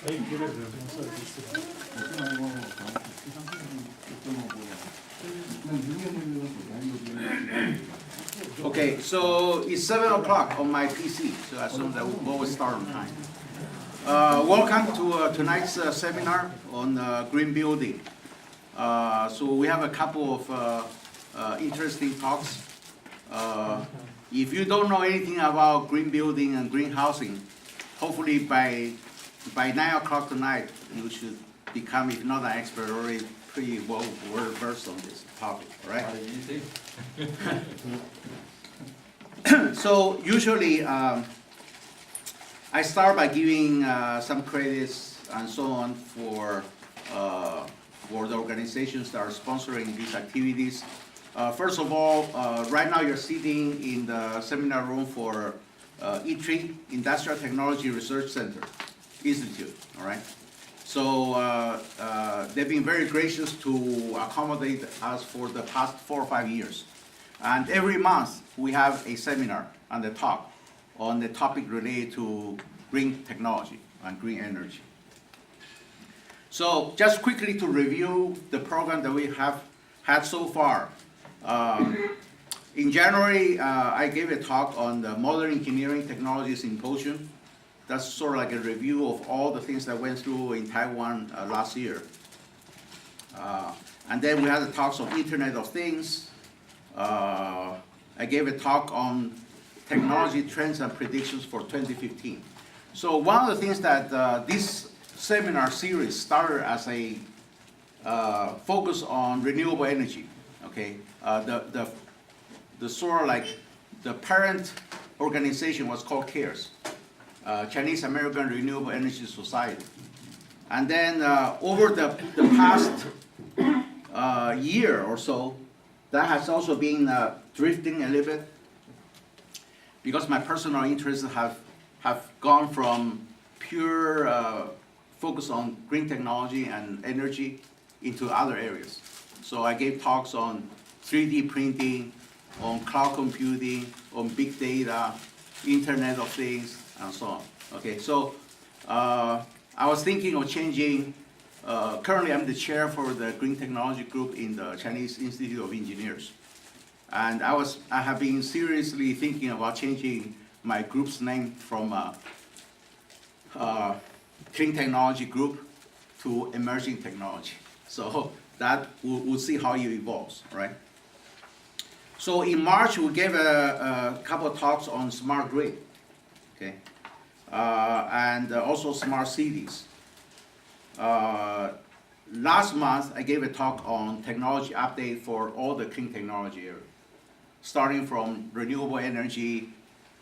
Okay, so it's 7 o'clock on my PC, so I assume that we'll always start on time. Welcome to tonight's seminar on green building. So we have a couple of interesting talks. If you don't know anything about green building and green housing, hopefully by 9 o'clock tonight, you should become, if not an expert, already pretty well versed on this topic, all right? So usually, I start by giving some credits and so on for the organizations that are sponsoring these activities. First of all, right now you're sitting in the seminar room for E3, Industrial Technology Research Center Institute, all right? So they've been very gracious to accommodate us for the past 4 or 5 years. And every month we have a seminar and a talk on the topic related to green technology and green energy. So just quickly to review the program that we have had so far. In January, I gave a talk on the Modern Engineering Technology Symposium. That's sort of like a review of all the things that went through in Taiwan last year. And then we had the talks on Internet of Things. I gave a talk on technology trends and predictions for 2015. So one of the things that this seminar series started as a focus on renewable energy. Okay, the sort of like the parent organization was called CARES, Chinese American Renewable Energy Society. And then over the past year or so, that has also been drifting a little bit because my personal interests have gone from pure focus on green technology and energy into other areas. So I gave talks on 3D printing, on cloud computing, on big data, Internet of Things, and so on. Okay, so I was thinking of changing. Currently, I'm the chair for the Green Technology Group in the Chinese Institute of Engineers, and I have been seriously thinking about changing my group's name from Clean Technology Group to Emerging Technology. So that we'll see how it evolves, right? So in March, we gave a couple of talks on smart grid, okay, and also smart cities. Last month, I gave a talk on technology update for all the clean technology area, starting from renewable energy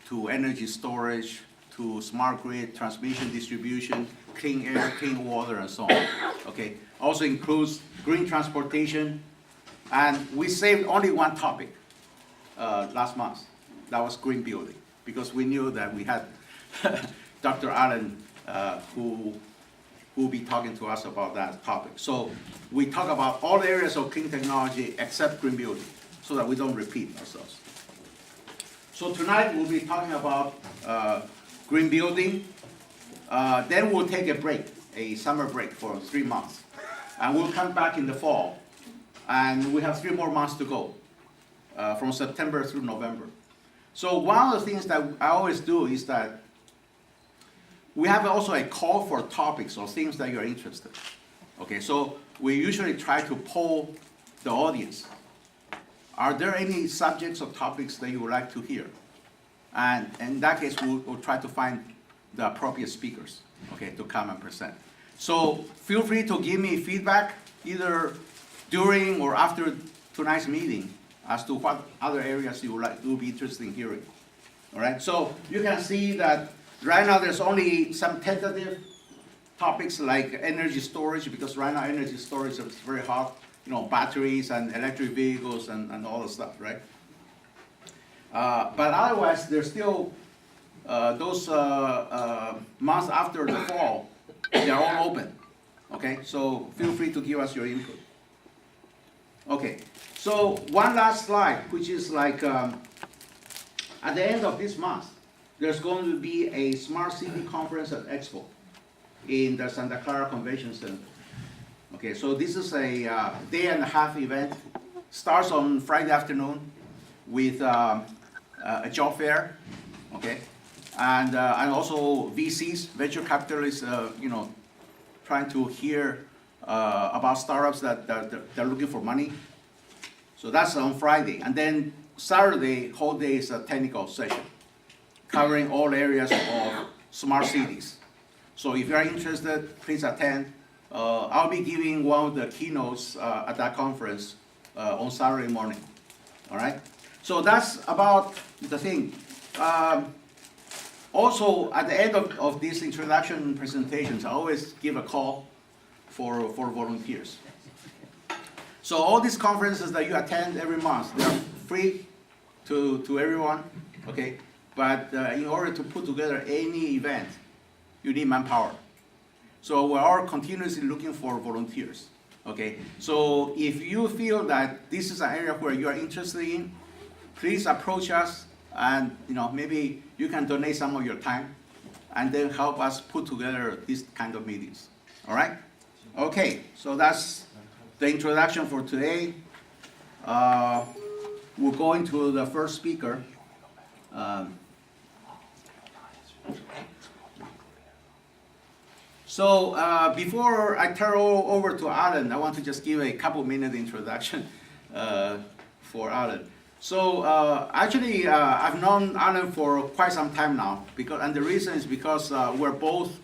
to energy storage to smart grid, transmission, distribution, clean air, clean water, and so on. Okay, also includes green transportation, and we saved only one topic last month. That was green building, because we knew that we had Dr. Allen who will be talking to us about that topic. So we talk about all areas of clean technology except green building, so that we don't repeat ourselves. So tonight we'll be talking about green building. Then we'll take a break, a summer break for 3 months. And we'll come back in the fall. And we have 3 more months to go, from September through November. So one of the things that I always do is that we have also a call for topics or things that you're interested in. Okay, so we usually try to poll the audience. Are there any subjects or topics that you would like to hear? And in that case, we'll try to find the appropriate speakers, okay, to come and present. So feel free to give me feedback either during or after tonight's meeting as to what other areas you would be interested in hearing. All right, so you can see that right now there's only some tentative topics like energy storage, because right now energy storage is very hot, you know, batteries and electric vehicles and all the stuff, right? But otherwise, there's still those months after the fall, they're all open, okay? So feel free to give us your input. Okay, so one last slide, which is like at the end of this month, there's going to be a Smart City Conference at Expo. in the Santa Clara Convention Center. Okay, so this is a day and a half event. Starts on Friday afternoon with a job fair, okay, and also VCs, venture capitalists, trying to hear about startups that they're looking for money. So that's on Friday, and then Saturday whole day is a technical session covering all areas of smart cities. So if you are interested, please attend. I'll be giving one of the keynotes at that conference on Saturday morning. All right. So that's about the thing. Also, at the end of these introduction presentations, I always give a call for volunteers. So all these conferences that you attend every month, they're free to everyone, okay? But in order to put together any event, you need manpower. So we are continuously looking for volunteers, okay? So if you feel that this is an area where you are interested in, please approach us, and maybe you can donate some of your time and then help us put together these kind of meetings. All right? Okay, so that's the introduction for today. We'll go into the first speaker. So before I turn over to Alan, I want to just give a couple-minute introduction for Alan. So actually, I've known Alan for quite some time now, and the reason is because we're both,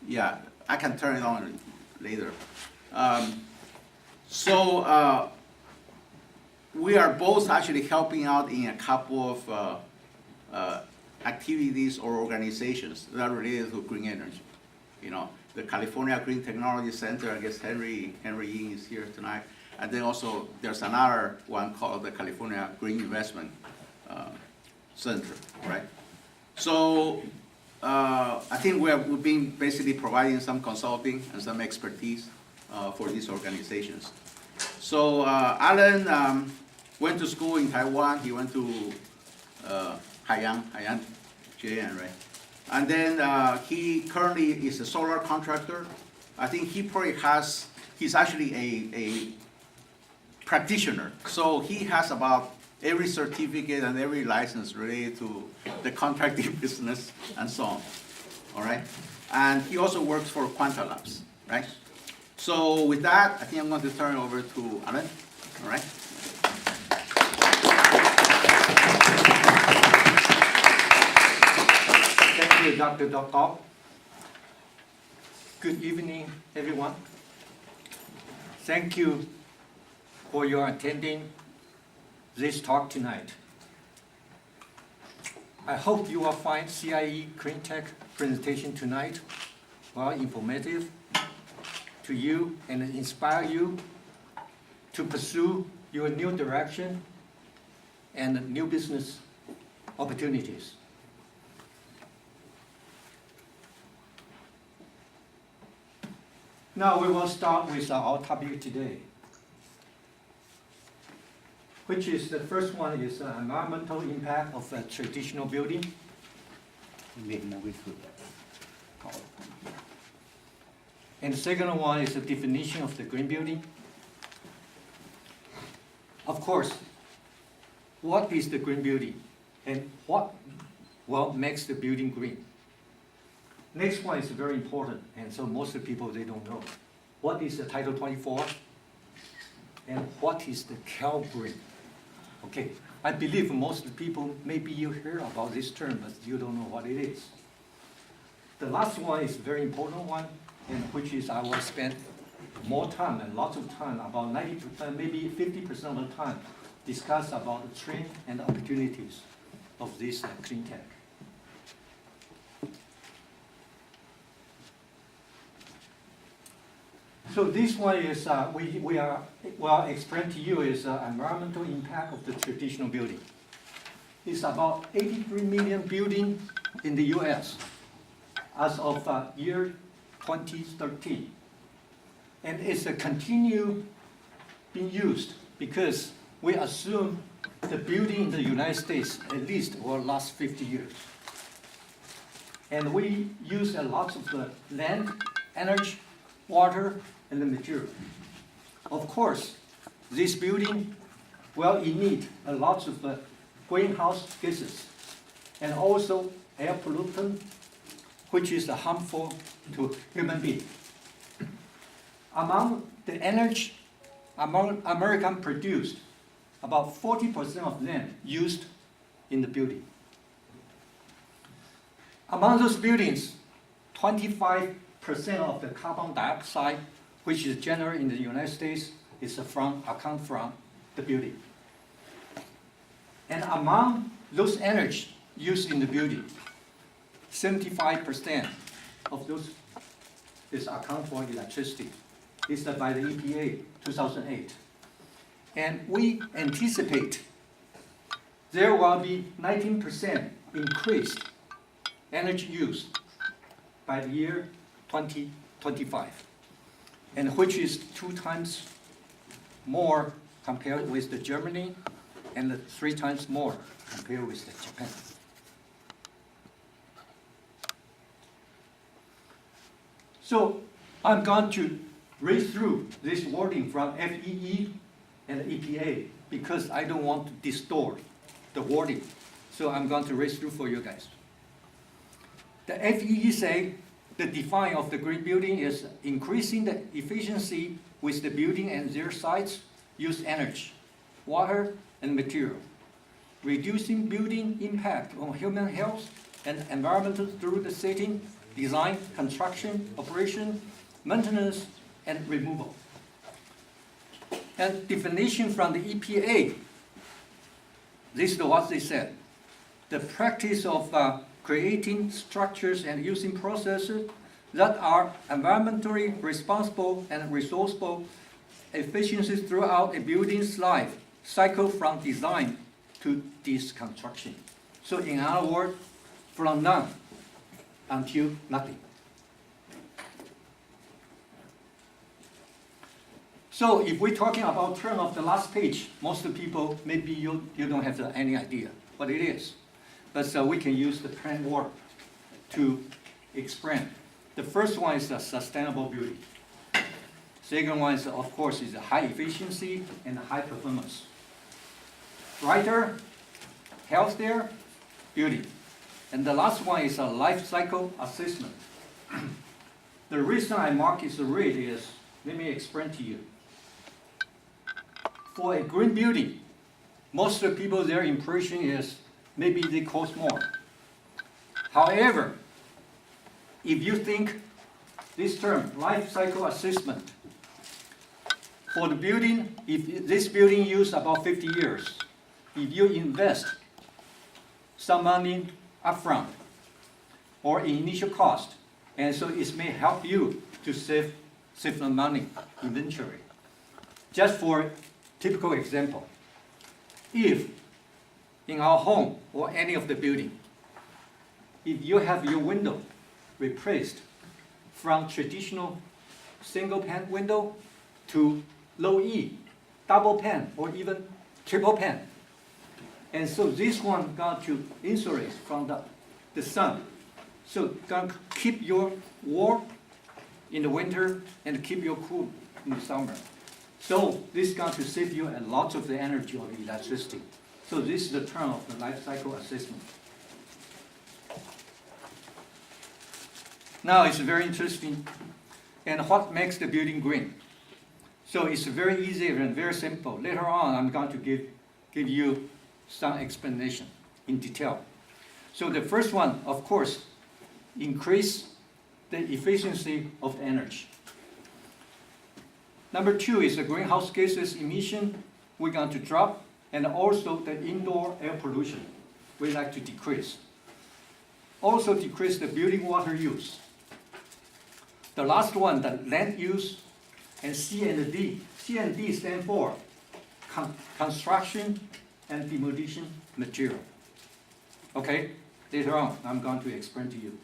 yeah, I can turn it on later. So we are both actually helping out in a couple of activities or organizations that are related to green energy. The California Green Technology Center, I guess Henry Ying is here tonight. And then also there's another one called the California Green Investment Center, right? So I think we've been basically providing some consulting and some expertise for these organizations. So Alan went to school in Taiwan. He went to Haiyan, JN, right? And then he currently is a solar contractor. I think he's actually a practitioner. So he has about every certificate and every license related to the contracting business and so on. All right? And he also works for Quanta Labs, right? So with that, I think I'm going to turn it over to Alan. All right? Thank you, Dr. Dr. Good evening, everyone. Thank you for your attending this talk tonight. I hope you will find CIE CleanTech presentation tonight well informative to you and inspire you to pursue your new direction and new business opportunities. Now we will start with our topic today, which is the first one is environmental impact of a traditional building. And the second one is the definition of the green building. Of course, what is the green building and what makes the building green? Next one is very important, and so most of the people, they don't know. What is the Title 24? And what is the Cal Green? Okay, I believe most of the people, maybe you hear about this term, but you don't know what it is. The last one is a very important one, and which is I will spend more time and lots of time, about 90%, maybe 50% of the time, discuss about the trend and the opportunities of this clean tech. So this one is, we are explain to you is environmental impact of the traditional building. It's about 83 million buildings in the US as of year 2013. And it's a continue being used because we assume the building in the United States at least will last 50 years. And we use a lot of the land, energy, water, and the material. Of course, this building will emit a lot of the greenhouse gases and also air pollutant, which is harmful to human beings. Among the energy American produced, about 40% of them used in the building. Among those buildings, 25% of the carbon dioxide, which is generated in the United States, is account from the building. And among those energy used in the building, 75% of those is account for electricity. This is by the EPA 2008. And we anticipate there will be 19% increased energy use by the year 2025, and which is 2 times more compared with the Germany and 3 times more compared with the Japan. So I'm going to read through this wording from FEE and EPA because I don't want to distort the wording. So I'm going to read through for you guys. The FEE say the define of the green building is increasing the efficiency with the building and their sites use energy, water, and material, reducing building impact on human health and environment through the setting, design, construction, operation, maintenance, and removal. And definition from the EPA, this is what they said. The practice of creating structures and using processes that are environmentally responsible and resourceful efficiencies throughout a building's life cycle from design to construction. So in other words, from none until nothing. So if we're talking about turn of the last page, most of the people, maybe you don't have any idea what it is. But we can use the plain word to explain. The first one is a sustainable building. Second one is, of course, is a high efficiency and high performance. Brighter, healthier building. And the last one is a life cycle assessment. The reason I mark is red is, let me explain to you. For a green building, most of the people, their impression is maybe they cost more. However, if you think this term, life cycle assessment, for the building, if this building used about 50 years, if you invest some money upfront or initial cost, and so it may help you to save the money eventually. Just for typical example, if in our home or any of the building, if you have your window replaced from traditional single pane window to low E, double pane, or even triple pane, and so this one got to insulate from the sun, so going to keep your warm in the winter and keep you cool in the summer. So this is going to save you a lot of the energy of electricity. So this is the term of the life cycle assessment. Now it's very interesting. And what makes the building green? So it's very easy and very simple. Later on, I'm going to give you some explanation in detail. So the first one, of course, increase the efficiency of the energy. Number 2 is the greenhouse gases emission we're going to drop, and also the indoor air pollution we like to decrease. Also decrease the building water use. The last one, the land use, and C and D. C and D stand for construction and demolition material. Okay, later on I'm going to explain to you.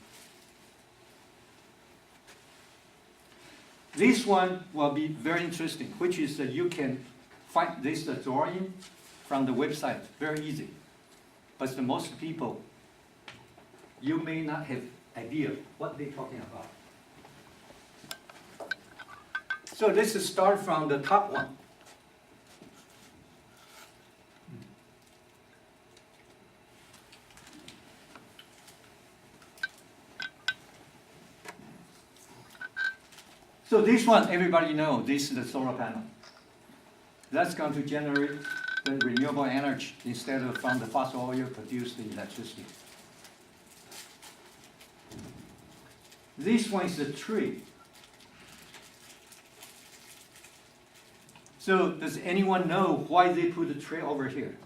This one will be very interesting, which is that you can find this drawing from the website, very easy. But the most people, you may not have idea what they're talking about. So let's start from the top one. So this one, everybody knows, this is the solar panel. That's going to generate the renewable energy instead of from the fossil oil produce the electricity. This one is the tree. So does anyone know why they put the tree over here?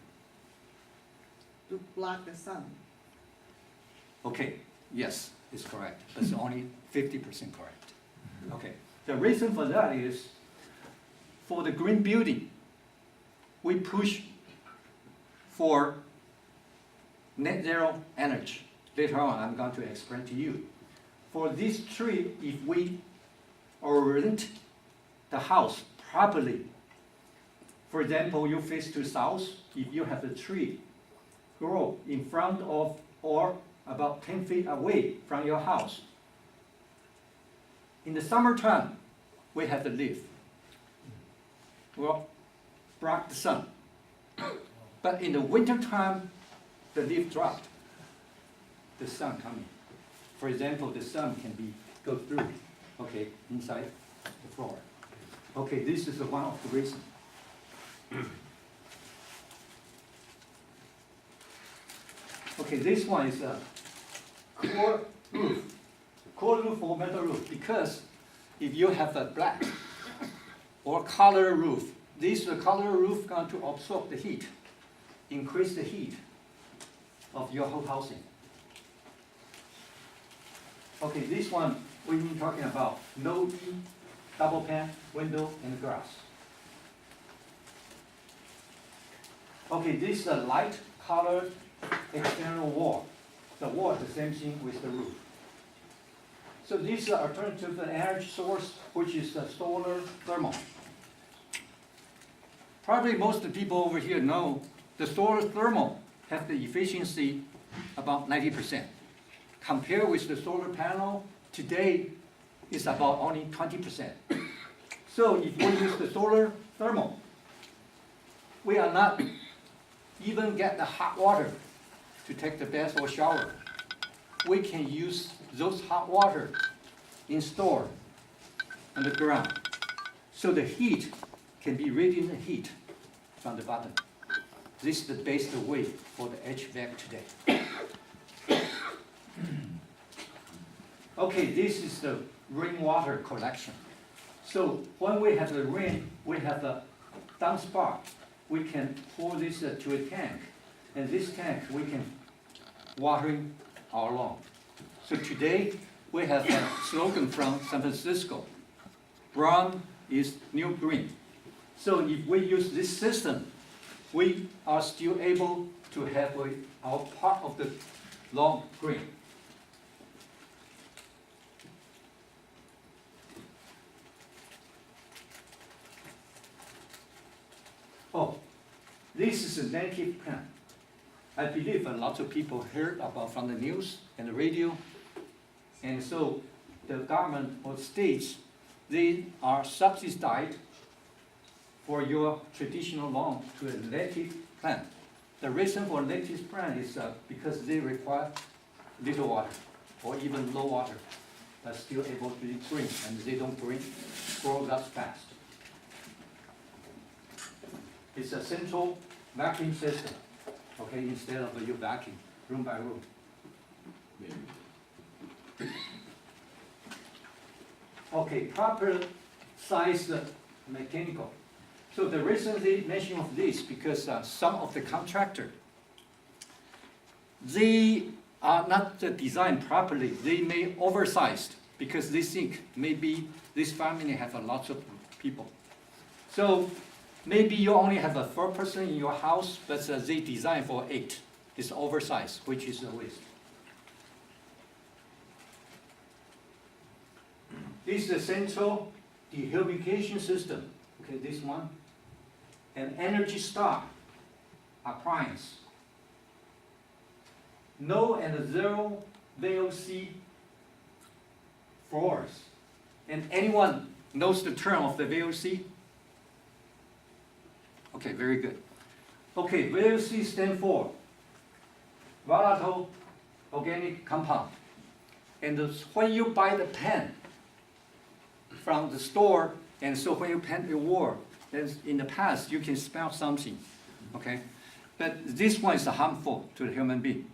To block the sun. Okay, yes, it's correct, but it's only 50% correct. Okay, the reason for that is for the green building, we push for net zero energy. Later on, I'm going to explain to you. For this tree, if we orient the house properly, for example, you face to south, if you have the tree grow in front of or about 10 feet away from your house, in the summertime, we have the leaf. Well, block the sun. But in the wintertime, the leaf dropped. The sun coming. For example, the sun can go through, okay, inside the floor. Okay, this is one of the reasons. Okay, this one is a core roof. Core roof or metal roof, because if you have a black or color roof, this color roof going to absorb the heat, increase the heat of your whole housing. Okay, this one we've been talking about no E, double pane, window, and glass. Okay, this is a light colored external wall. The wall is the same thing with the roof. So this is an alternative energy source, which is the solar thermal. Probably most of the people over here know the solar thermal has the efficiency about 90%. Compared with the solar panel, today is about only 20%. So if we use the solar thermal, we are not even get the hot water to take the bath or shower. We can use those hot water in store on the ground. So the heat can be radiant heat from the bottom. This is the best way for the HVAC today. Okay, this is the rainwater collection. So when we have the rain, we have a downspout. We can pour this to a tank, and this tank we can watering our lawn. So today we have a slogan from San Francisco: brown is new green. So if we use this system, we are still able to have our part of the lawn green. Oh, this is a native plant. I believe a lot of people heard about from the news and the radio. And so the government or states, they are subsidized for your traditional lawn to a native plant. The reason for native plant is because they require little water or even low water, but still able to be green, and they don't grow that fast. It's a central vacuum system, okay, instead of you vacuum room by room. Okay, proper size mechanical. So the reason they mention of this, because some of the contractor, they are not designed properly. They may oversized because they think maybe this family have a lot of people. So maybe you only have a 4 person in your house, but they design for 8. It's oversized, which is a waste. This is the central dehumidification system. Okay, this one. An Energy Star appliance. No and zero VOC floors. And anyone knows the term of the VOC? Okay, very good. Okay, VOC stands for volatile organic compound. And when you buy the pen from the store, and so when you paint your wall, then in the past you can smell something, okay? But this one is harmful to the human being.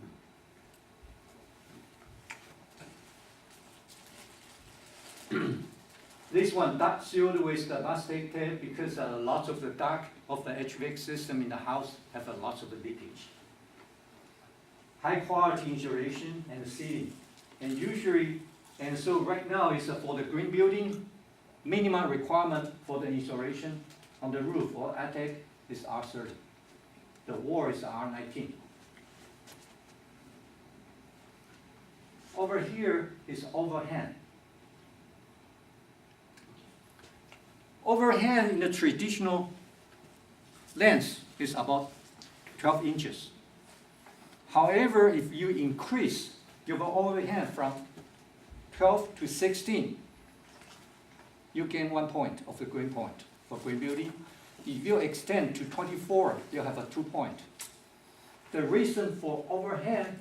This one dark sealed with the mastic tape because lots of the dark of the HVAC system in the house have lots of the leakage. High quality insulation and sealing. And usually, and so right now is for the green building, minimum requirement for the insulation on the roof or attic is R30. The wall is R19. Over here is overhang. Overhang in the traditional length is about 12 inches. However, if you increase your overhang from 12 to 16, you gain 1 point of the green point for green building. If you extend to 24, you have a 2 point. The reason for overhang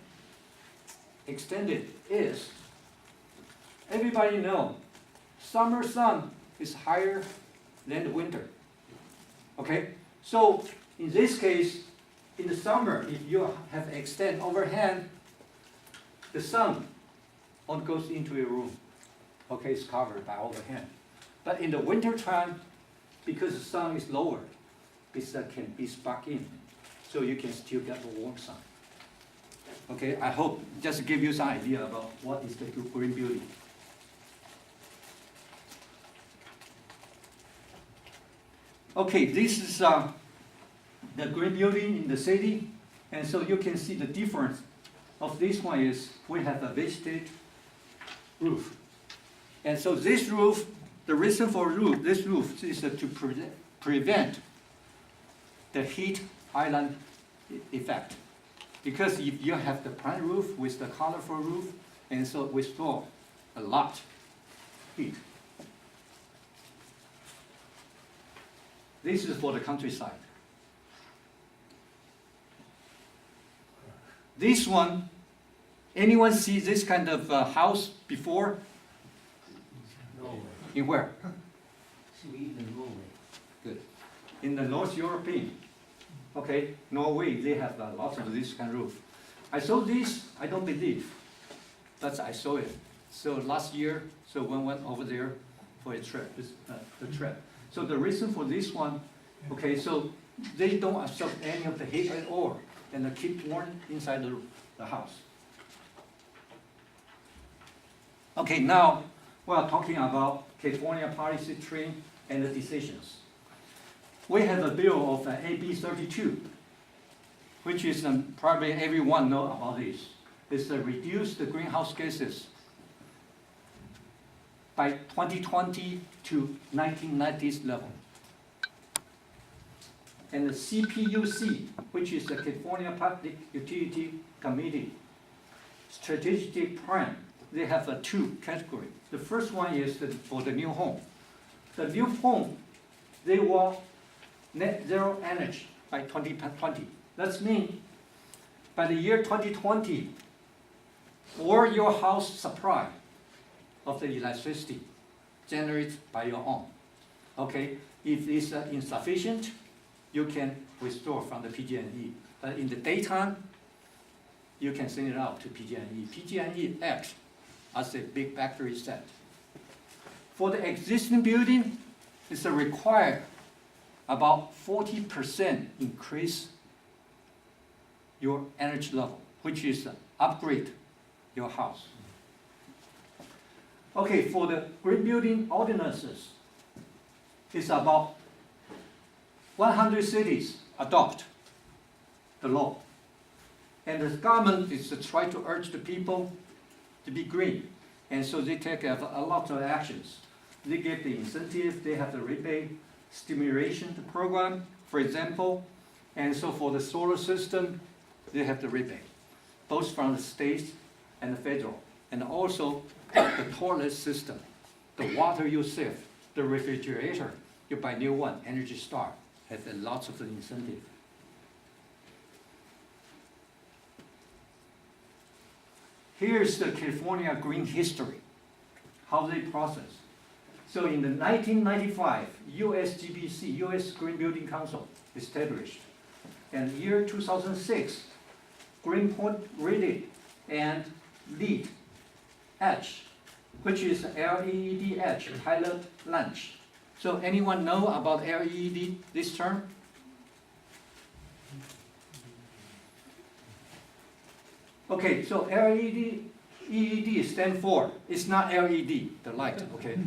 extended is, everybody know, summer sun is higher than the winter. Okay, so in this case, in the summer, if you have extend overhang, the sun only goes into your room. Okay, it's covered by overhang. But in the winter time, because the sun is lower, it can be sparked in, so you can still get the warm sun. Okay, I hope just to give you some idea about what is the green building. Okay, this is the green building in the city, and so you can see the difference of this one is we have a vegetated roof. And so this roof, the reason for this roof is to prevent the heat island effect. Because if you have the plain roof with the colorful roof, and so we store a lot heat. This is for the countryside. This one, anyone see this kind of house before? No. In where? Sweden and Norway. Good. In the North European. Okay, Norway, they have lots of this kind of roof. I saw this, I don't believe, but I saw it. So last year, so one went over there for a trip, the trip. So the reason for this one, okay, so they don't absorb any of the heat at all, and they keep warm inside the house. Okay, now we are talking about California policy tree and the decisions. We have a bill of AB 32, which is probably everyone know about this. It's to reduce the greenhouse gases by 2020 to 1990s level. And the CPUC, which is the California Public Utility Committee strategic plan, they have two categories. The first one is for the new home. The new home, they want net zero energy by 2020. That means by the year 2020, all your house supply of the electricity generated by your own. Okay, if it's insufficient, you can withdraw from the PG&E. But in the daytime, you can send it out to PG&E. PG&E acts as a big battery set. For the existing building, it's required about 40% increase your energy level, which is upgrade your house. Okay, for the green building ordinances, it's about 100 cities adopt the law. And the government is to try to urge the people to be green. And so they take a lot of actions. They give the incentive, they have the rebate stimulation program, for example. And so for the solar system, they have the rebate, both from the state and the federal. And also the toilet system, the water you save, the refrigerator, you buy new one, Energy Star, has lots of incentive. Here's the California green history, how they process. So in the 1995, USGBC, US Green Building Council, established. And year 2006, Greenpoint rated and LEED Edge, which is LED Edge pilot launch. So anyone know about LED, this term? Okay, so EED stand for, it's not LED, the light, okay?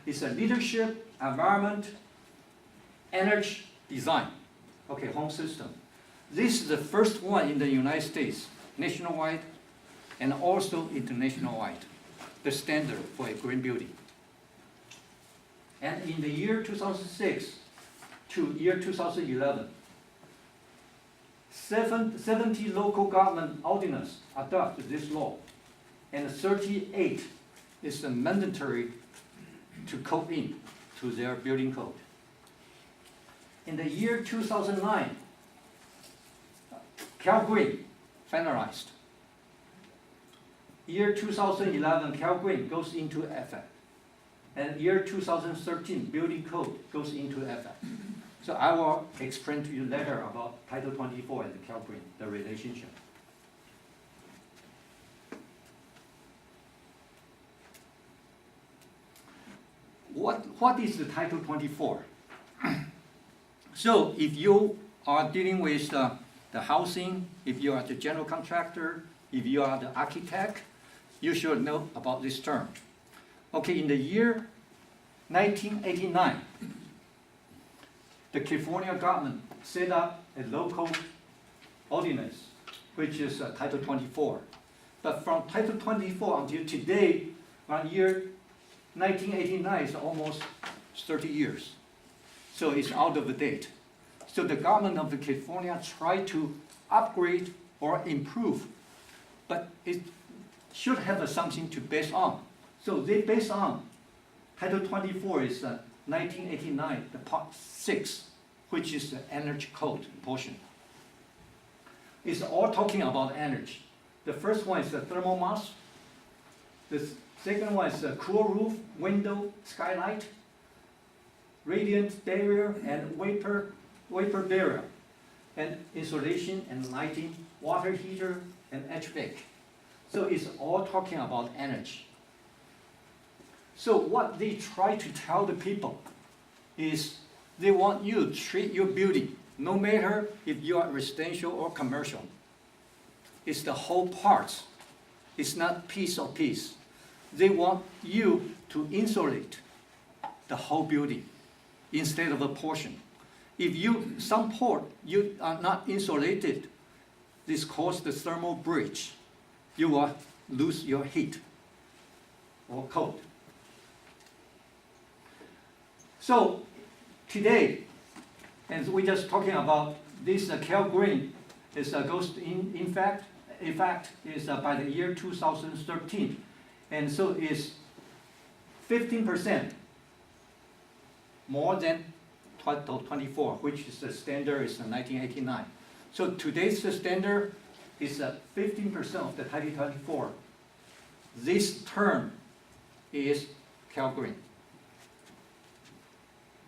It's a leadership, environment, energy, design, okay, home system. This is the first one in the United States, nationwide, and also international-wide, the standard for a green building. And in the year 2006 to year 2011, 70 local government ordinances adopted this law, and 38 is the mandatory to code in to their building code. In the year 2009, Cal Green finalized. Year 2011, Cal Green goes into effect. And year 2013, building code goes into effect. So I will explain to you later about Title 24 and the Cal Green, the relationship. What is the Title 24? So if you are dealing with the housing, if you are the general contractor, if you are the architect, you should know about this term. Okay, in the year 1989, the California government set up a local ordinance, which is Title 24. But from Title 24 until today, around year 1989 is almost 30 years. So it's out of date. So the government of the California tried to upgrade or improve, but it should have something to base on. So they base on Title 24 is 1989, the Part 6, which is the energy code portion. It's all talking about energy. The first one is the thermal mass. The second one is the cool roof, window, skylight, radiant barrier, and vapor barrier, and insulation and lighting, water heater, and HVAC. So it's all talking about energy. So what they try to tell the people is they want you to treat your building, no matter if you are residential or commercial. It's the whole parts. It's not piece of piece. They want you to insulate the whole building instead of a portion. If some part you are not insulated, this causes the thermal breach. You will lose your heat or cold. So today, and we're just talking about this Cal Green is goes in fact is by the year 2013, and so is 15% more than Title 24, which is the standard is 1989. So today's standard is 15% of the Title 24. This term is Cal Green.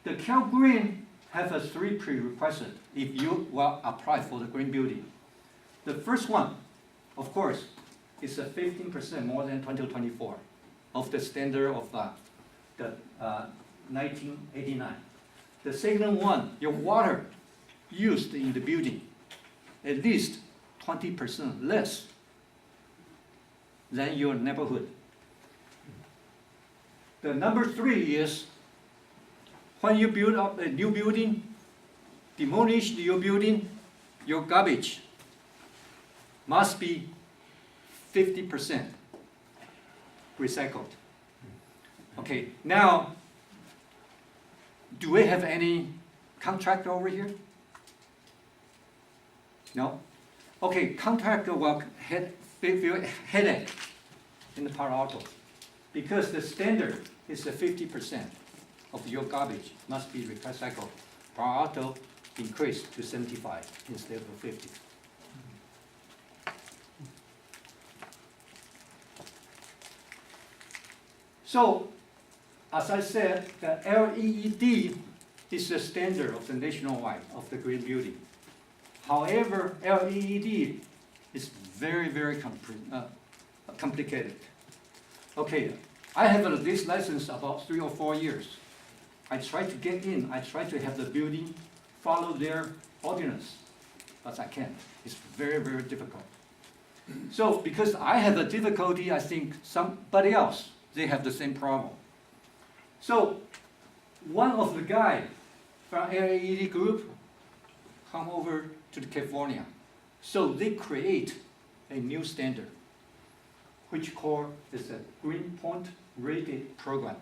The Cal Green have 3 prerequisites if you will apply for the green building. The first one, of course, is 15% more than 2024 of the standard of the 1989. The second one, your water used in the building, at least 20% less than your neighborhood. The number 3 is when you build up a new building, demolish your building, your garbage must be 50% recycled. Okay, now, do we have any contractor over here? No? Okay, contractor will feel headache in the Palo Alto. Because the standard is the 50% of your garbage must be recycled. Palo Alto increased to 75 instead of 50. So, as I said, the LEED is the standard of the nationwide of the green building. However, LEED is very, very complicated. Okay, I have this license about 3 or 4 years. I try to get in, I try to have the building follow their ordinance, but I can't. It's very, very difficult. So because I have a difficulty, I think somebody else, they have the same problem. So one of the guy from LEED group come over to California. So they create a new standard, which called is a Greenpoint rated program.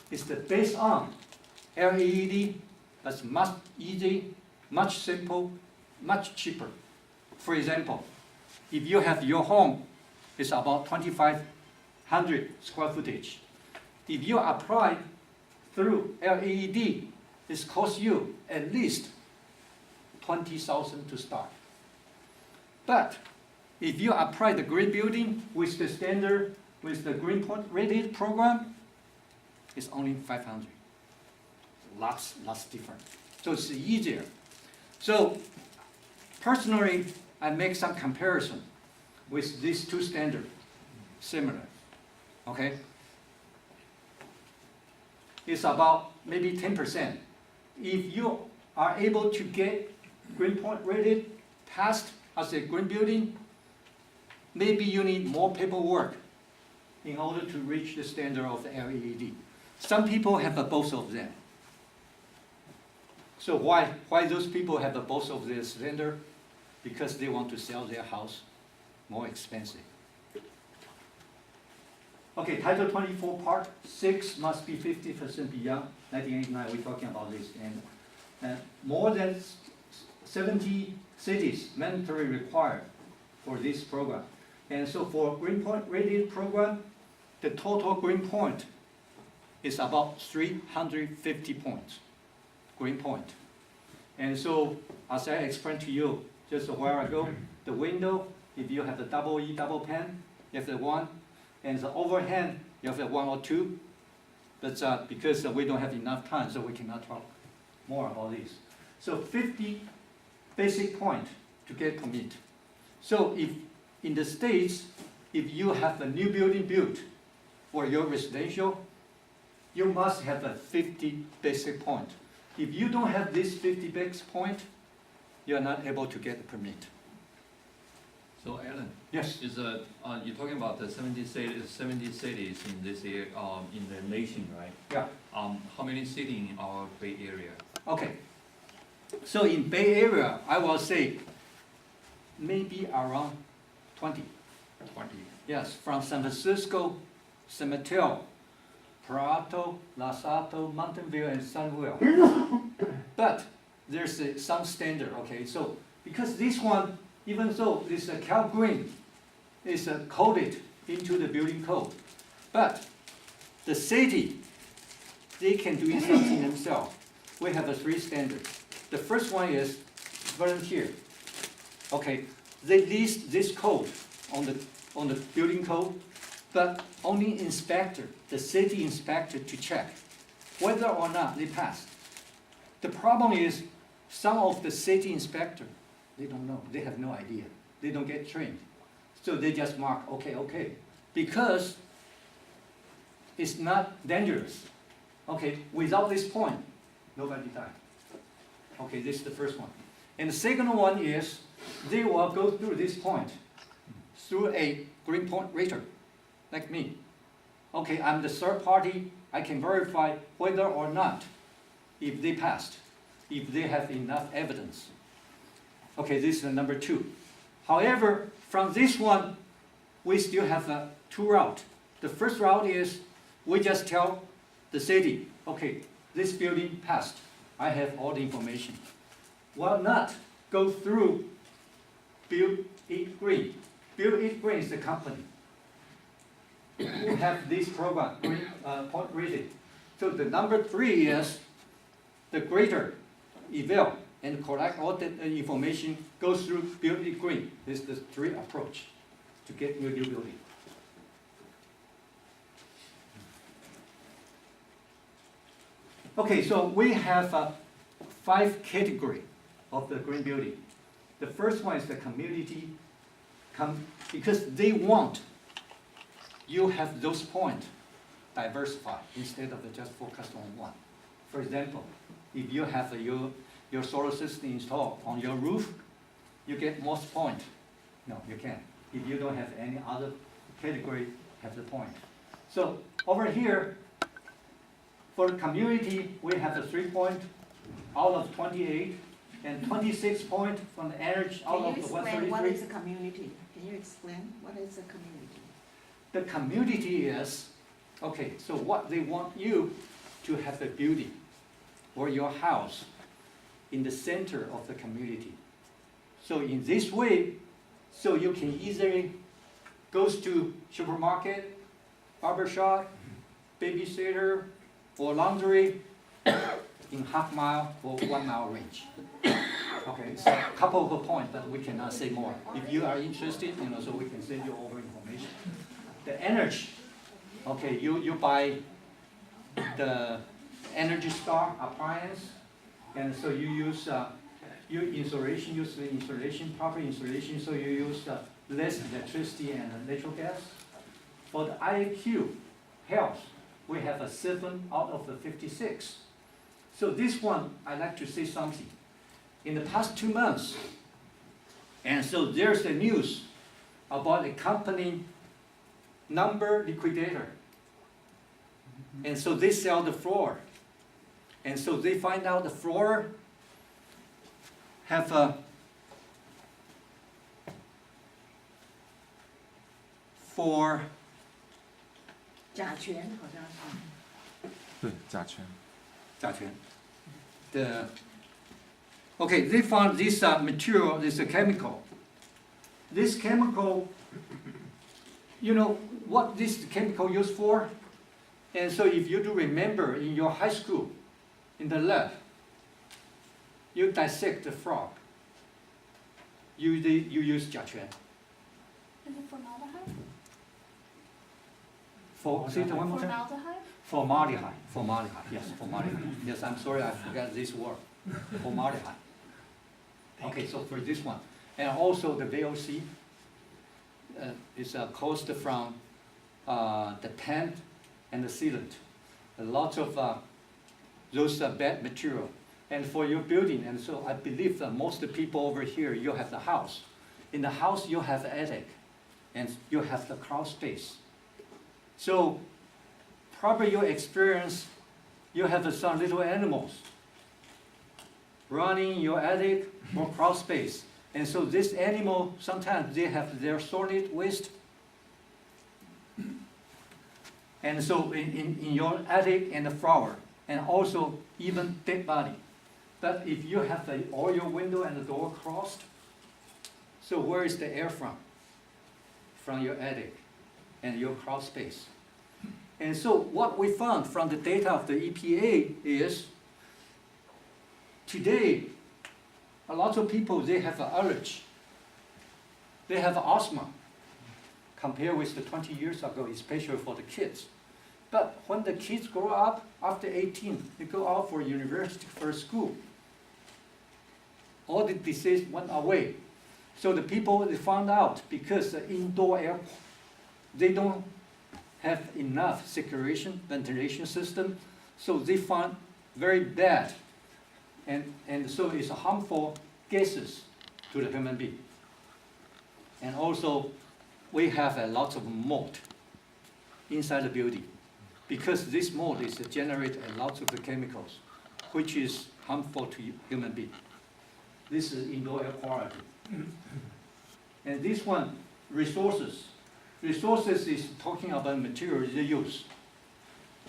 It's based on LEED, that's much easy, much simple, much cheaper. For example, if you have your home, it's about 2,500 square footage. If you apply through LEED, it costs you at least 20,000 to start. But if you apply the green building with the standard, with the Greenpoint rated program, it's only 500. Lots different. So it's easier. So personally, I make some comparison with these two standards, similar. Okay? It's about maybe 10%. If you are able to get Greenpoint rated passed as a green building, maybe you need more paperwork in order to reach the standard of the LEED. Some people have both of them. So why those people have both of their standard? Because they want to sell their house more expensive. Okay, Title 24, Part 6 must be 50% beyond 1989. We're talking about this. And more than 70 cities mandatory required for this program. And so for Greenpoint rated program, the total Greenpoint is about 350 points, Greenpoint. And so, as I explained to you just a while ago, the window, if you have the double E double pane, you have the 1, and the overhang, you have the 1 or 2. But because we don't have enough time, so we cannot talk more about this. So 50 basic point to get permit. So if in the States, if you have a new building built for your residential, you must have a 50 basic point. If you don't have this 50 basic point, you are not able to get a permit. So Alan, Yes. is you're talking about the 70 cities in this area, in the nation, right? Yeah. How many cities in our Bay Area? Okay. So in Bay Area, I will say maybe around 20. 20. Yes, from San Francisco, San Mateo, Palo Alto, Los Altos, Mountain View, and Sunville. But there's some standard, okay? So because this one, even though this Cal Green is coded into the building code, but the city, they can do something themselves. We have 3 standards. The first one is volunteer. Okay, they list this code on the building code, but only inspector, the city inspector, to check whether or not they passed. The problem is some of the city inspector, they don't know, they have no idea, they don't get trained, so they just mark okay, because it's not dangerous. Okay, without this point, nobody died. Okay, this is the first one. And the second one is they will go through this point through a Greenpoint rater, like me. Okay, I'm the third party. I can verify whether or not if they passed, if they have enough evidence. Okay, this is the number 2. However, from this one, we still have 2 routes. The first route is we just tell the city, okay, this building passed. I have all the information. Will not go through Build It Green. Build It Green is the company. who have this program, point rated. So the number 3 is the greater eval and collect all the information, goes through building green. This is the 3 approach to get your new building. Okay, so we have 5 categories of the green building. The first one is the community, because they want you have those points diversified instead of just focus on one. For example, if you have your solar system installed on your roof, you get most point. No, you can't. If you don't have any other category, have the point. So over here, for the community, we have the 3 point out of 28, and 26 point from the energy out of the 133. Can you explain what is a community? Can you explain what is a community? The community is, okay, so what they want you to have a building or your house in the center of the community. So in this way, so you can easily go to supermarket, barber shop, babysitter, or laundry in half mile or 1 mile range. Okay, it's a couple of points, but we cannot say more. If you are interested, so we can send you over information. The energy, okay, you buy the Energy Star appliance, and so you use your insulation, use the insulation, proper insulation, so you use less electricity and natural gas. For the IAQ health, we have a 7 out of the 56. So this one, I'd like to say something. In the past 2 months, and so there's the news about a company number liquidator. And so they sell the floor. And so they find out the floor have a for 甲醛好像是。对，甲醛。甲醛. Okay, they found this material, this chemical. This chemical, you know what this chemical used for? And so if you do remember in your high school, in the lab, you dissect the frog. You use 甲醛. Is it formaldehyde? Say it one more time. Formaldehyde? Formaldehyde, yes, formaldehyde. Yes, I'm sorry, I forgot this word. Formaldehyde. Okay, so for this one. And also the VOC is caused from the paint and the sealant. A lot of those bad material. And for your building, and so I believe that most of the people over here, you have the house. In the house, you have the attic, and you have the crawl space. So probably your experience, you have some little animals running in your attic or crawl space. And so this animal, sometimes they have their solid waste. And so in your attic and the floor, and also even dead body. But if you have all your window and the door closed, so where is the air from? From your attic and your crawl space. And so what we found from the data of the EPA is, today, a lot of people, they have an allergy. They have asthma, compared with the 20 years ago, especially for the kids. But when the kids grow up, after 18, they go out for university, for school. All the disease went away. So the people, they found out, because the indoor air, they don't have enough circulation, ventilation system, so they found very bad. And so it's harmful gases to the human being. And also, we have a lot of mold inside the building, because this mold is generate a lot of the chemicals, which is harmful to human being. This is indoor air quality. And this one, resources. Resources is talking about material they use.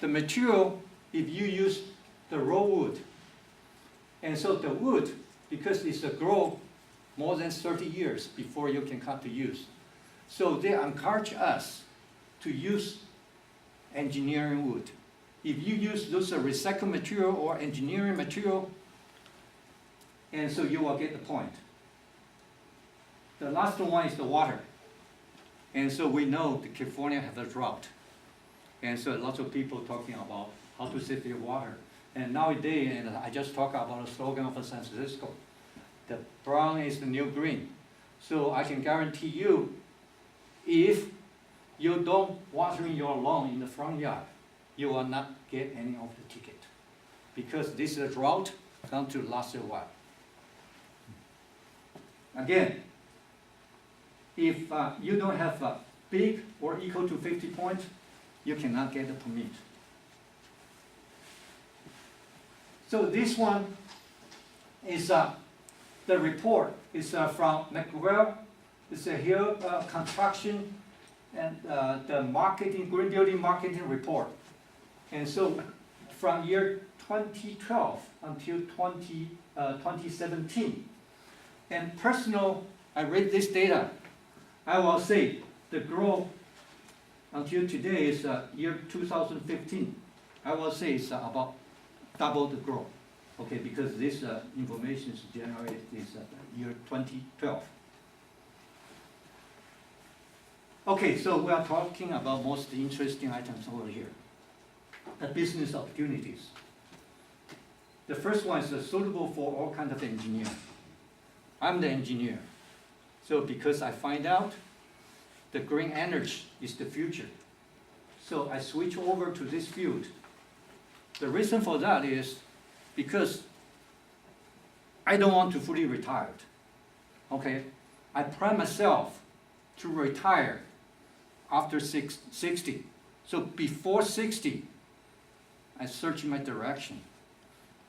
The material, if you use the raw wood, and so the wood, because it's a grow more than 30 years before you can come to use. So they encourage us to use engineering wood. If you use those recycled material or engineering material, and so you will get the point. The last one is the water. And so we know that California has a drought. And so lots of people talking about how to save their water. And nowadays, and I just talked about the slogan of San Francisco, the brown is the new green. So I can guarantee you, if you don't water your lawn in the front yard, you will not get any of the ticket. Because this is a drought, going to last a while. Again, if you don't have a big or equal to 50 points, you cannot get the permit. So this one is the report is from McGraw. It's a Hill Construction and the marketing, green building marketing report. And so from year 2012 until 2017. And personal, I read this data. I will say the growth until today is year 2015. I will say it's about double the growth. Okay, because this information is generated is year 2012. Okay, so we are talking about most interesting items over here. The business opportunities. The first one is suitable for all kinds of engineers. I'm the engineer. So because I find out the green energy is the future. So I switch over to this field. The reason for that is because I don't want to fully retire. Okay, I plan myself to retire after 60. So before 60, I search my direction.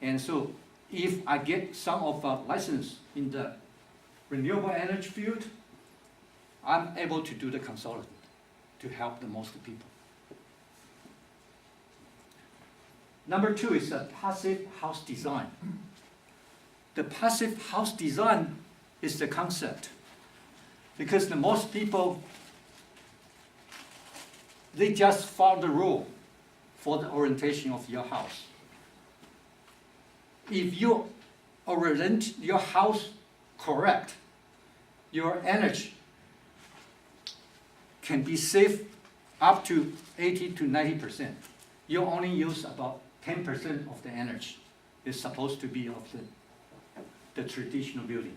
And so if I get some of a license in the renewable energy field, I'm able to do the consultant to help the most people. Number two is a passive house design. The passive house design is the concept because the most people, they just follow the rule for the orientation of your house. If you orient your house correct, your energy can be saved up to 80 to 90%. You only use about 10% of the energy. It's supposed to be of the traditional building.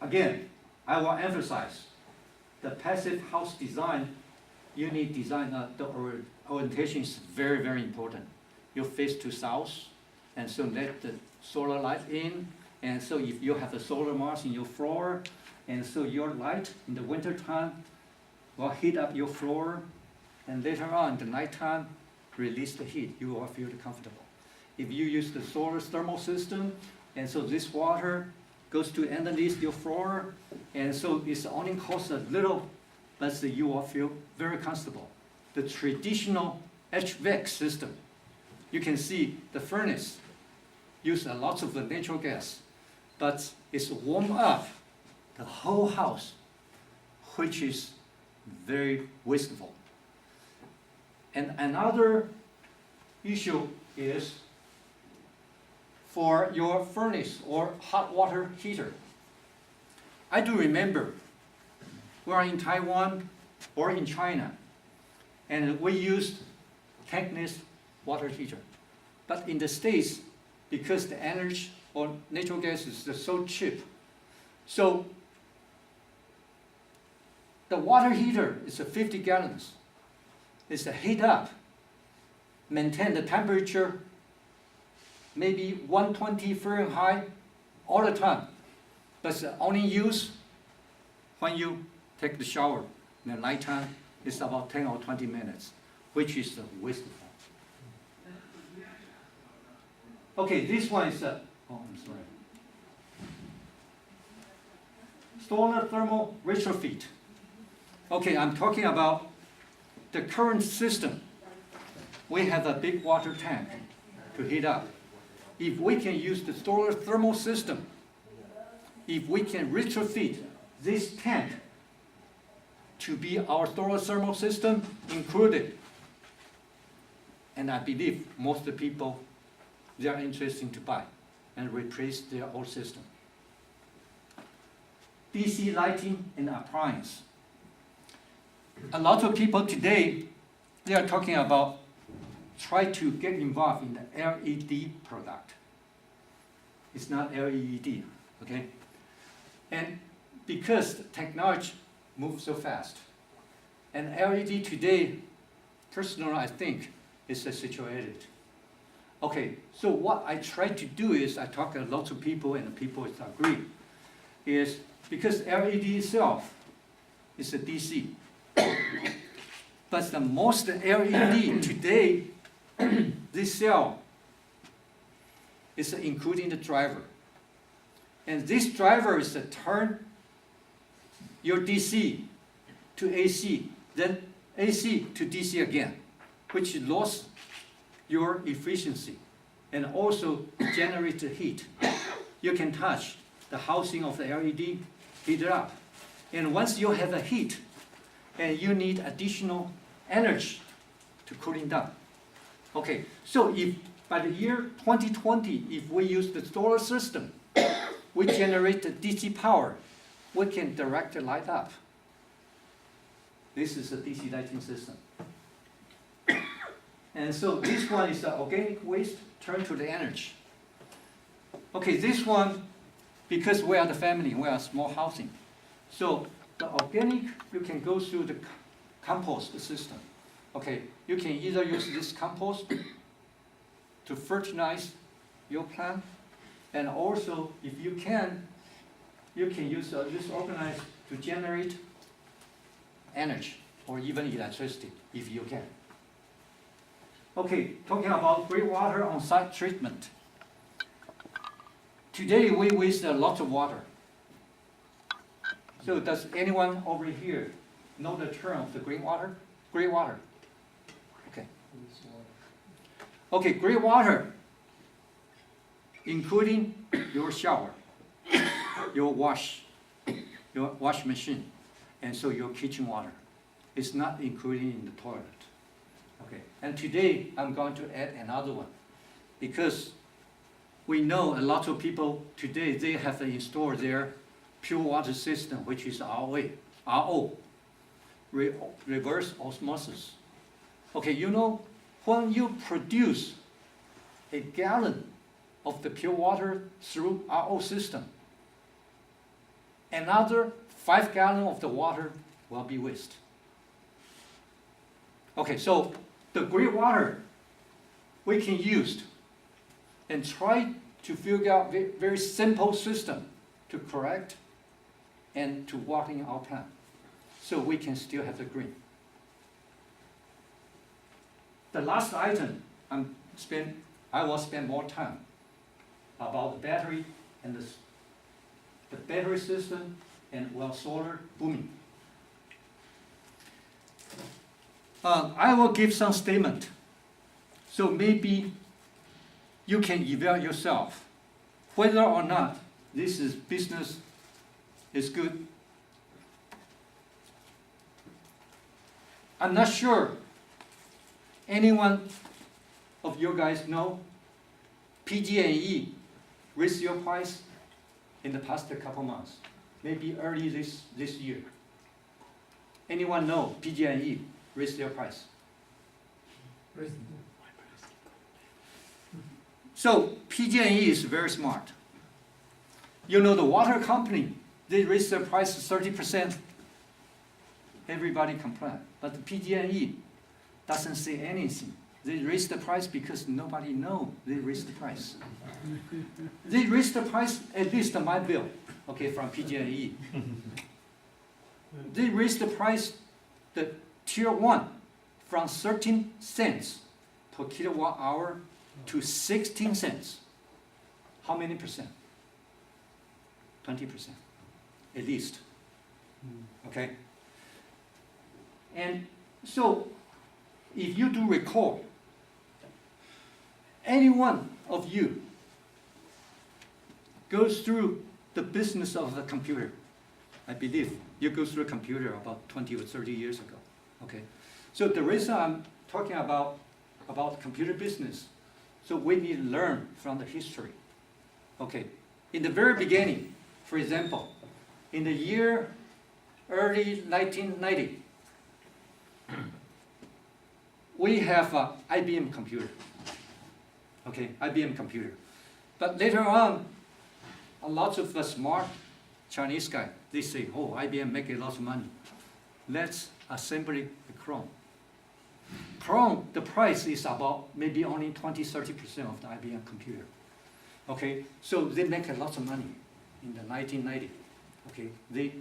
Again, I will emphasize the passive house design, you need design, the orientation is very, very important. You face to south, and so let the solar light in, and so if you have the solar mass in your floor, and so your light in the winter time will heat up your floor, and later on in the nighttime, release the heat, you will feel comfortable. If you use the solar thermal system, and so this water goes to underneath your floor, and so it's only costs a little, but you will feel very comfortable. The traditional HVAC system, you can see the furnace use a lot of the natural gas, but it's warm up the whole house, which is very wasteful. And another issue is for your furnace or hot water heater. I do remember we are in Taiwan or in China, and we used tankless water heater. But in the States, because the energy or natural gas is so cheap, so the water heater is 50 gallons. It's a heat up, maintain the temperature, maybe 120 Fahrenheit all the time. But it's only used when you take the shower. In the nighttime, it's about 10 or 20 minutes, which is wasteful. Okay, this one is oh, I'm sorry. Solar thermal retrofit. Okay, I'm talking about the current system. We have a big water tank to heat up. If we can use the solar thermal system, if we can retrofit this tank to be our solar thermal system included. And I believe most of the people, they are interested to buy and replace their old system. DC lighting and appliance. A lot of people today, they are talking about try to get involved in the LED product. It's not LED, okay? And because the technology moves so fast, and LED today, personally, I think, is situated. Okay, so what I try to do is, I talk to lots of people and people agree, is because LED itself is a DC. But the most LED today, this cell is including the driver. And this driver is to turn your DC to AC, then AC to DC again, which lost your efficiency and also generate the heat. You can touch the housing of the LED, heat it up. And once you have the heat, and you need additional energy to cooling down. Okay, so if by the year 2020, if we use the solar system, we generate the DC power, we can direct the light up. This is a DC lighting system. And so this one is the organic waste turned to the energy. Okay, this one, because we are the family, we are small housing. So the organic, you can go through the compost system. Okay, you can either use this compost to fertilize your plant, and also, if you can use this organizer to generate energy or even electricity, if you can. Okay, talking about gray water on-site treatment. Today we waste a lot of water. So does anyone over here know the term of the green water? Gray water. Okay. Okay, gray water, including your shower, your wash machine, and so your kitchen water. It's not included in the toilet. Okay, and today I'm going to add another one, because we know a lot of people today, they have installed their pure water system, which is RO, reverse osmosis. Okay, you know, when you produce a gallon of the pure water through RO system, another 5 gallons of the water will be waste. Okay, so the gray water we can use and try to figure out very simple system to correct and to watering our plant, so we can still have the green. The last item I will spend more time about the battery and the battery system and solar booming. I will give some statement, so maybe you can evaluate yourself whether or not this business is good. I'm not sure anyone of you guys know PG&E raised your price in the past couple months, maybe early this year. Anyone know PG&E raised their price? So PG&E is very smart. You know, the water company, they raised their price 30%. Everybody complained, but the PG&E doesn't say anything. They raised the price because nobody knows they raised the price. They raised the price, at least my bill, okay, from PG&E. They raised the price, the tier 1, from 13 cents per kilowatt hour to 16 cents. How many percent? 20%, at least. Okay? And so, if you do recall, any one of you goes through the business of the computer, I believe. You go through a computer about 20 or 30 years ago. Okay, so the reason I'm talking about computer business, so we need to learn from the history. Okay, in the very beginning, for example, in the year early 1990, we have a IBM computer. Okay, IBM computer. But later on, a lot of smart Chinese guy, they say, oh, IBM make a lot of money. Let's assemble the Chrome. Chrome, the price is about maybe only 20-30% of the IBM computer. Okay, so they make a lot of money in the 1990. Okay, they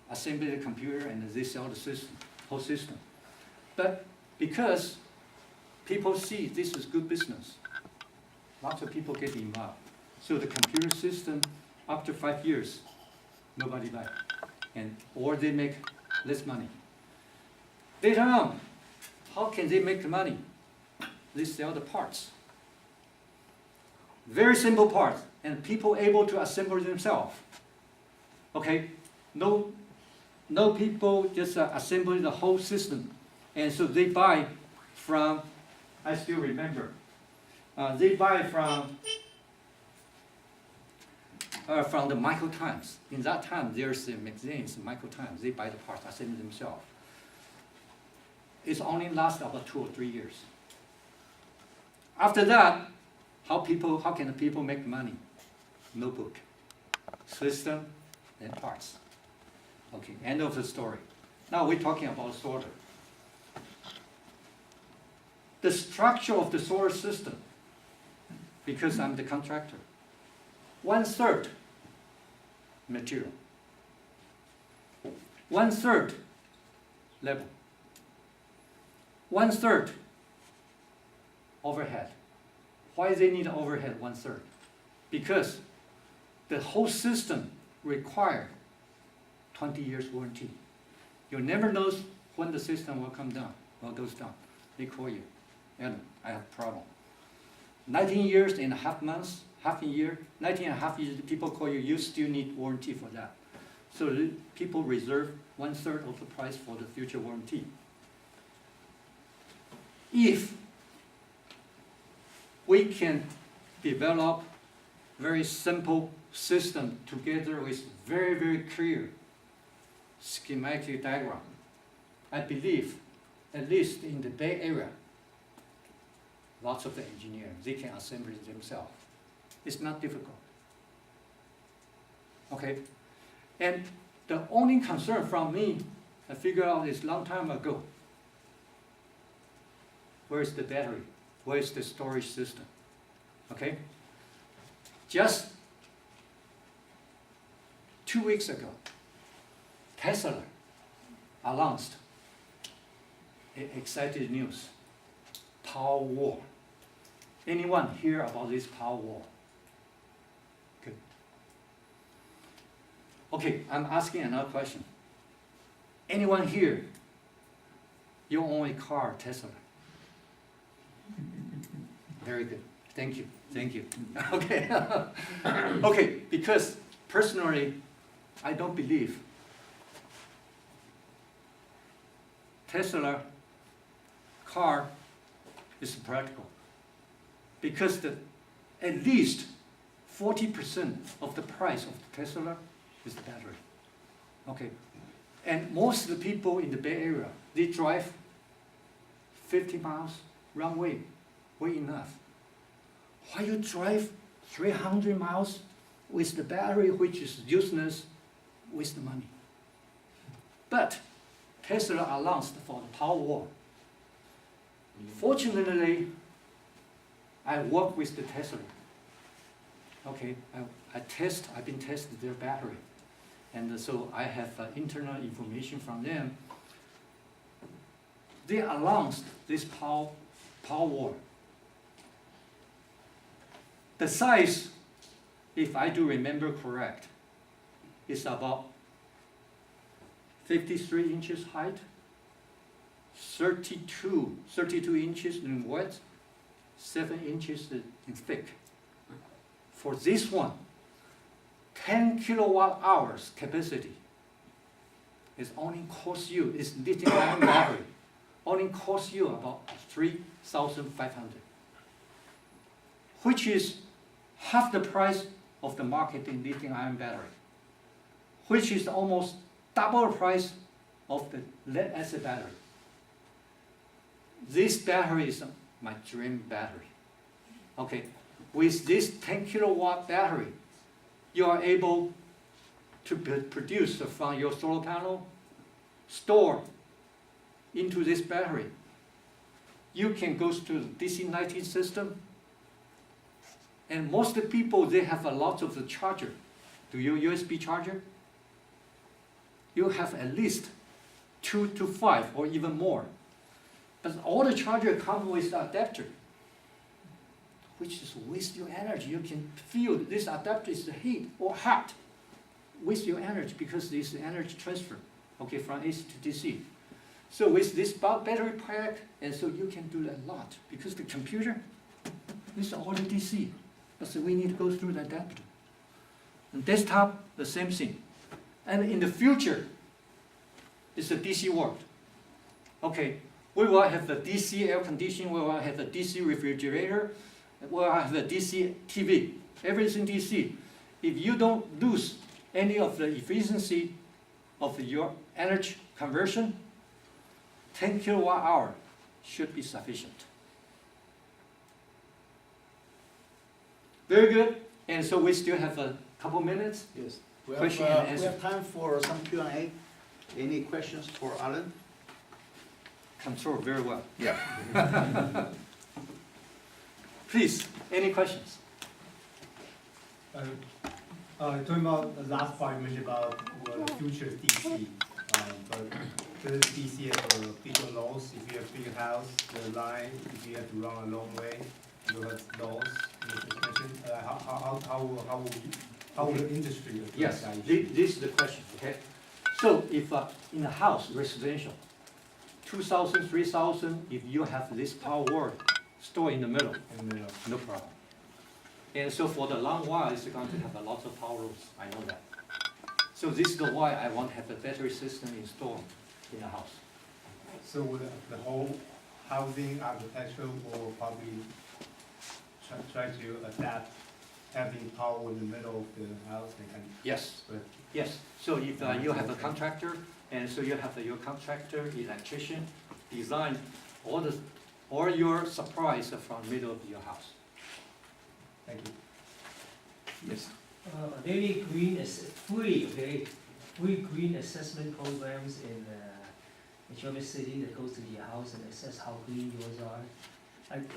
assemble the computer and they sell the system, whole system. But because people see this is good business, lots of people get involved. So the computer system, after 5 years, nobody buy, or they make less money. Later on, how can they make the money? They sell the parts. Very simple parts, and people able to assemble themselves. Okay, no people just assemble the whole system, and so they buy from. I still remember. They buy from the Michael Times. In that time, there's the magazines, Michael Times. They buy the parts, assemble themselves. It's only lasts about 2 or 3 years. After that, how can the people make money? Notebook, system, and parts. Okay, end of the story. Now we're talking about solar. The structure of the solar system, because I'm the contractor, 1/3 material, 1/3 level, 1/3 overhead. Why they need overhead 1/3? Because the whole system requires 20 years warranty. You never know when the system will come down, or goes down. They call you, and I have a problem. 19 years and a half months, half a year, 19 and a half years, people call you, you still need warranty for that. So the people reserve 1/3 of the price for the future warranty. If we can develop very simple system together with very, very clear schematic diagram, I believe, at least in the Bay Area, lots of the engineers, they can assemble it themselves. It's not difficult. Okay? And the only concern from me, I figured out this long time ago. Where's the battery? Where's the storage system? Okay? Just 2 weeks ago, Tesla announced exciting news. Power war. Anyone hear about this power war? Good. Okay, I'm asking another question. Anyone here, you own a car, Tesla? Very good. Thank you. Thank you. Okay. Okay, because personally, I don't believe Tesla car is practical. Because at least 40% of the price of the Tesla is the battery. Okay. And most of the people in the Bay Area, they drive 50 miles wrong way enough. Why you drive 300 miles with the battery, which is useless, waste the money? But Tesla announced for the power war. Fortunately, I work with the Tesla. Okay, I've been testing their battery. And so I have internal information from them. They announced this power war. The size, if I do remember correct, is about 53 inches height, 32 inches in width, 7 inches in thick. For this one, 10 kilowatt hours capacity, It's only cost you, it's lithium-ion battery, only cost you about 3,500, which is half the price of the market in lithium-ion battery, which is almost double the price of the lead-acid battery. This battery is my dream battery. Okay, with this 10 kilowatt battery, you are able to produce from your solar panel, store into this battery. You can go to the DC-19 system, and most of the people, they have a lot of the charger. Do you USB charger? You have at least 2 to 5 or even more. But all the charger come with adapter, which is waste your energy. You can feel this adapter is heat or hot, waste your energy because this is energy transfer, okay, from AC to DC. So with this battery pack, and so you can do a lot because the computer, this is all the DC. So we need to go through the adapter. And desktop, the same thing. And in the future, it's a DC world. Okay, we will have the DC air conditioning, we will have the DC refrigerator, we will have the DC TV, everything DC. If you don't lose any of the efficiency of your energy conversion, 10 kilowatt hour should be sufficient. Very good. And so we still have a couple minutes. Yes. Question and answer. We have time for some Q&A. Any questions for Alan? Control very well. Yeah. Please, any questions? Talking about the last part you mentioned about the future is DC, but does DC have a bigger loss if you have bigger house, the line, if you have to run a long way, you have loss in the transmission? How will the industry address Yes, that issue? this is the question, okay? So if in a house, residential, 2,000, 3,000, if you have this power word stored in the middle, And, no problem. And so for the long while, it's going to have a lot of power loss, I know that. So this is why I want to have a battery system installed in the house. so will the whole housing architecture will probably try to adapt having power in the middle of the house and kind Yes, of, yes. So if you have a contractor, and so you have your contractor, electrician, design all your supplies from middle of your house. thank you. Yes. Daily green is free, okay? Free green assessment programs in every city that goes to your house and assess how green yours are.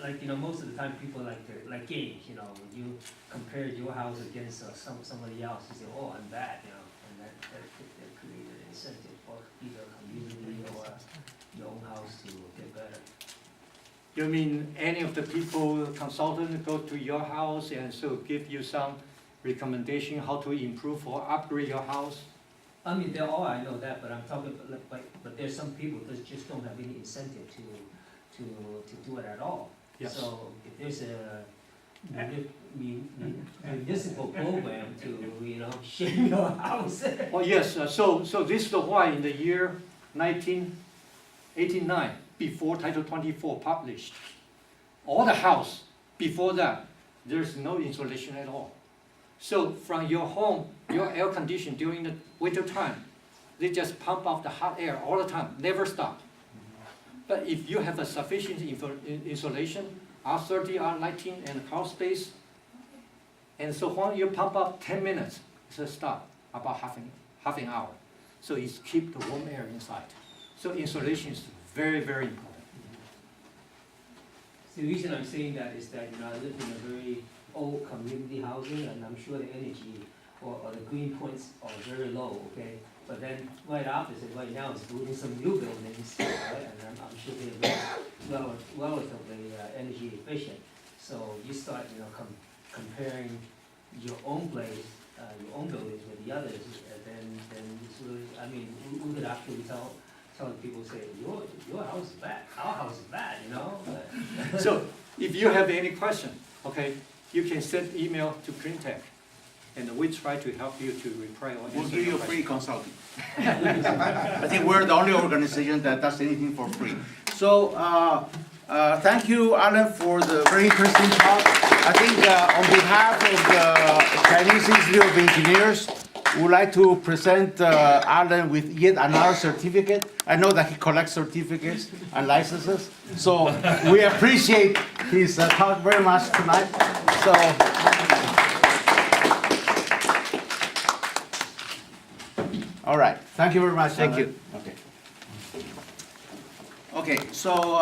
Like most of the time people like games, when you compare your house against somebody else, you say, oh, I'm bad, and that created an incentive for either community or your own house to get better. You mean any of the people, consultant, go to your house and so give you some recommendation how to improve or upgrade your house? I mean, they're all, I know that, but I'm talking, but there's some people that just don't have any incentive to do it at all. Yes. So if there's a municipal program to, shape your house. Oh, yes, so this is why in the year 1989, before Title 24 published, all the house, before that, there's no insulation at all. So from your home, your air condition during the winter time, they just pump out the hot air all the time, never stop. But if you have a sufficient insulation, R30, R19, and crawl space, and so when you pump up 10 minutes, it's a stop, about half an hour. So it's keep the warm air inside. So insulation is very, very important. The reason I'm saying that is that, I live in a very old community housing, and I'm sure the energy or the green points are very low, okay? But then right opposite, right now, is building some new buildings, right? And I'm sure they're relatively energy efficient. So you start, comparing your own place, your own buildings with the others, and then it's really, we could actually tell people, say, your house is bad, our house is bad, So if you have any question, okay, you can send email to CleanTech. and we try to help you to reply or We'll answer give you your free question. consulting. I think we're the only organization that does anything for free. So, thank you, Alan, for the very interesting talk. I think on behalf of the Chinese Institute of Engineers, we would like to present Alan with yet another certificate. I know that he collects certificates and licenses, so we appreciate his talk very much tonight. So. All right, thank you very much. Thank Alan. you. Okay. Okay, so.